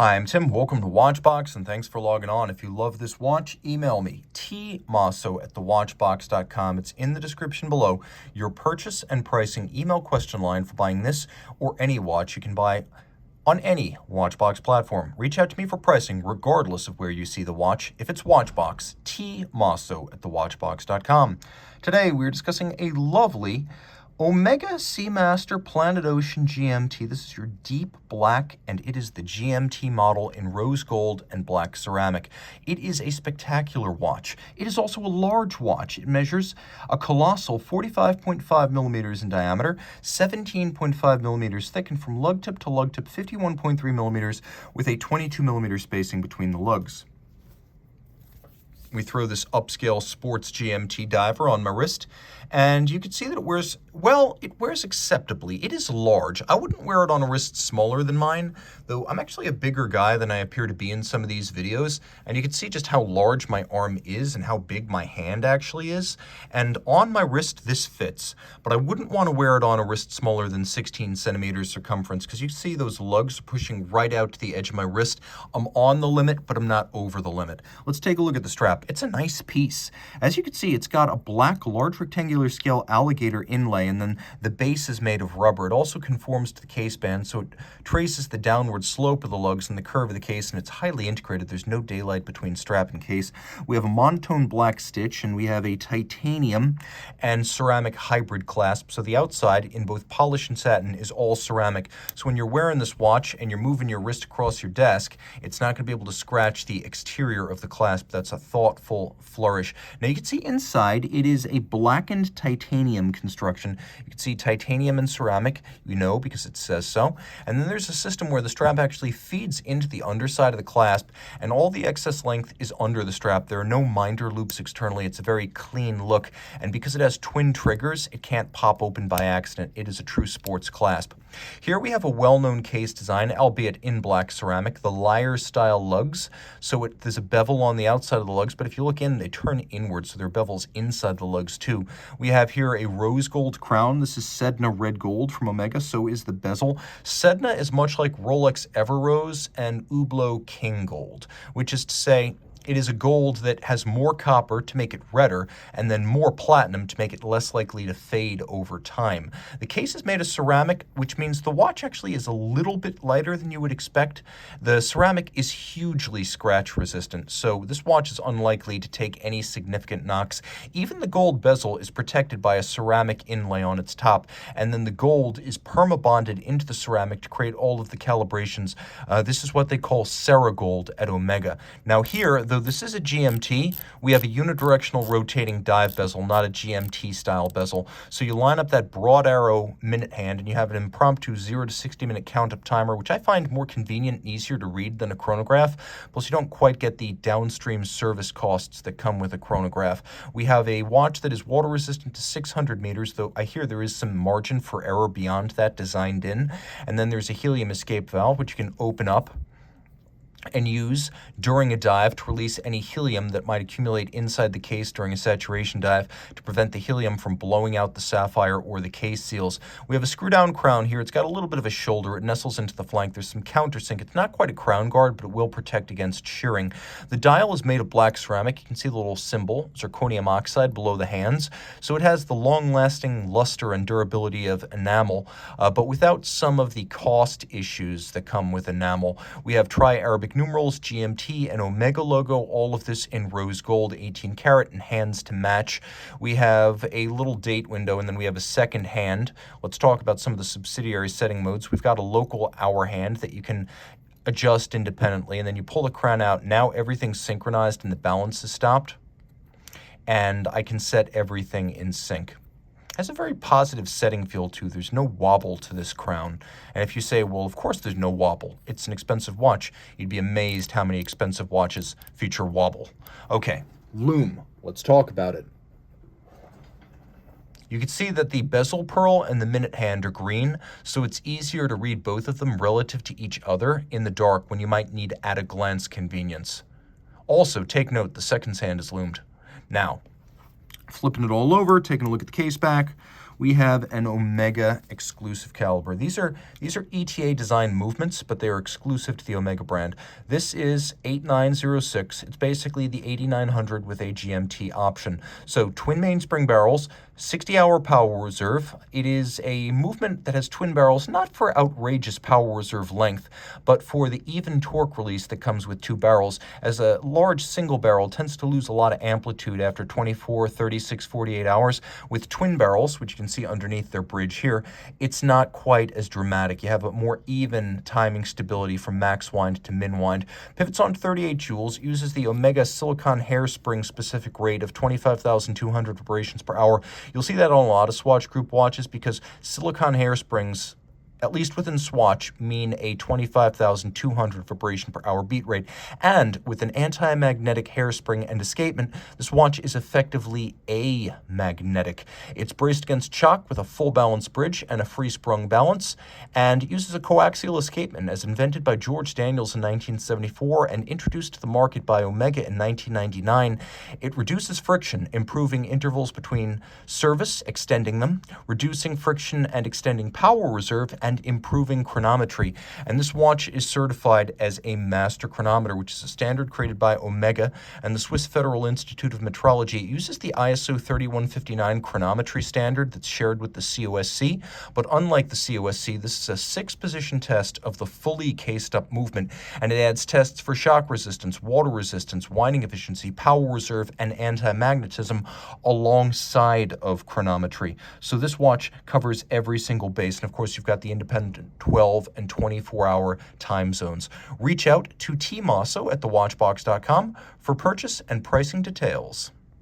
Hi, I'm Tim. Welcome to Watchbox, and thanks for logging on. If you love this watch, email me, tmosso@thewatchbox.com. It's in the description below. Your purchase and pricing email question line for buying this or any watch you can buy on any Watchbox platform. Reach out to me for pricing regardless of where you see the watch. If it's Watchbox, tmosso@thewatchbox.com. Today, we're discussing a lovely Omega Seamaster Planet Ocean GMT. This is your deep black, and it is the GMT model in rose gold and black ceramic. It is a spectacular watch. It is also a large watch. It measures a colossal 45.5 millimeters in diameter, 17.5 millimeters thick, and from lug tip to lug tip, 51.3 millimeters with a 22 millimeter spacing between the lugs. We throw this upscale sports GMT diver on my wrist, and you can see that it wears, well, it wears acceptably. It is large. I wouldn't wear it on a wrist smaller than mine, though I'm actually a bigger guy than I appear to be in some of these videos, and you can see just how large my arm is and how big my hand actually is. And on my wrist, this fits, but I wouldn't want to wear it on a wrist smaller than 16 centimeters circumference, because you see those lugs pushing right out to the edge of my wrist. I'm on the limit, but I'm not over the limit. Let's take a look at the strap. It's a nice piece. As you can see, it's got a black large rectangular scale alligator inlay, and then the base is made of rubber. It also conforms to the case band, so it traces the downward slope of the lugs and the curve of the case, and it's highly integrated. There's no daylight between strap and case. We have a monotone black stitch, and we have a titanium and ceramic hybrid clasp. So the outside, in both polish and satin, is all ceramic. So when you're wearing this watch and you're moving your wrist across your desk, it's not going to be able to scratch the exterior of the clasp. That's a thoughtful flourish. Now you can see inside it is a blackened titanium construction. You can see titanium and ceramic, you know, because it says so. And then there's a system where the strap actually feeds into the underside of the clasp, and all the excess length is under the strap. There are no minder loops externally. It's a very clean look, and because it has twin triggers, it can't pop open by accident. It is a true sports clasp. Here we have a well-known case design, albeit in black ceramic, the lyre style lugs. So there's a bevel on the outside of the lugs, but if you look in, they turn inward, so there are bevels inside the lugs too. We have here a rose gold crown. This is Sedna red gold from Omega, so is the bezel. Sedna is much like Rolex Everrose and Hublot King Gold, which is to say, it is a gold that has more copper to make it redder, and then more platinum to make it less likely to fade over time. The case is made of ceramic, which means the watch actually is a little bit lighter than you would expect. The ceramic is hugely scratch resistant, so this watch is unlikely to take any significant knocks. Even the gold bezel is protected by a ceramic inlay on its top, and then the gold is perma-bonded into the ceramic to create all of the calibrations. This is what they call Ceragold at Omega. Now here, though this is a GMT, we have a unidirectional rotating dive bezel, not a GMT style bezel. So you line up that broad arrow minute hand and you have an impromptu 0 to 60 minute count up timer, which I find more convenient and easier to read than a chronograph. Plus you don't quite get the downstream service costs that come with a chronograph. We have a watch that is water resistant to 600 meters, though I hear there is some margin for error beyond that designed in. And then there's a helium escape valve, which you can open up and use during a dive to release any helium that might accumulate inside the case during a saturation dive to prevent the helium from blowing out the sapphire or the case seals. We have a screw down crown here. It's got a little bit of a shoulder. It nestles into the flank. There's some countersink. It's not quite a crown guard, but it will protect against shearing. The dial is made of black ceramic. You can see the little symbol, zirconium oxide, below the hands. So it has the long-lasting luster and durability of enamel, but without some of the cost issues that come with enamel. We have tri-Arabic numerals, GMT, and Omega logo, all of this in rose gold, 18 karat, and hands to match. We have a little date window, and then we have a second hand. Let's talk about some of the subsidiary setting modes. We've got a local hour hand that you can adjust independently, and then you pull the crown out. Now everything's synchronized and the balance is stopped, and I can set everything in sync. Has a very positive setting feel too. There's no wobble to this crown. And if you say, well, of course there's no wobble, it's an expensive watch, you'd be amazed how many expensive watches feature wobble. Okay, lume. Let's talk about it. You can see that the bezel pearl and the minute hand are green, so it's easier to read both of them relative to each other in the dark when you might need at-a-glance convenience. Also, take note, the seconds hand is loomed. Now, flipping it all over, taking a look at the case back, we have an Omega exclusive caliber. These are ETA design movements, but they are exclusive to the Omega brand. This is 8906. It's basically the 8900 with a GMT option. So twin mainspring barrels, 60-hour power reserve. It is a movement that has twin barrels, not for outrageous power reserve length, but for the even torque release that comes with two barrels, as a large single barrel tends to lose a lot of amplitude after 24, 36, 48 hours. With twin barrels, which you can see underneath their bridge here, it's not quite as dramatic. You have a more even timing stability from max wind to min wind. Pivots on 38 joules, uses the Omega silicon hairspring specific rate of 25,200 vibrations per hour. You'll see that on a lot of Swatch Group watches because silicon hairsprings, at least within Swatch, mean a 25,200 vibration per hour beat rate. And with an anti-magnetic hairspring and escapement, this watch is effectively amagnetic. It's braced against shock with a full balance bridge and a free-sprung balance, and uses a coaxial escapement as invented by George Daniels in 1974 and introduced to the market by Omega in 1999. It reduces friction, improving intervals between service, extending them, reducing friction and extending power reserve, and improving chronometry. And this watch is certified as a master chronometer, which is a standard created by Omega and the Swiss Federal Institute of Metrology. It uses the ISO 3159 chronometry standard that's shared with the COSC, but unlike the COSC, this is a 6-position test of the fully cased-up movement, and it adds tests for shock resistance, water resistance, winding efficiency, power reserve, and anti-magnetism alongside of chronometry. So this watch covers every single base, and of course you've got the independent 12 and 24-hour time zones. Reach out to Team Mosso at thewatchbox.com for purchase and pricing details.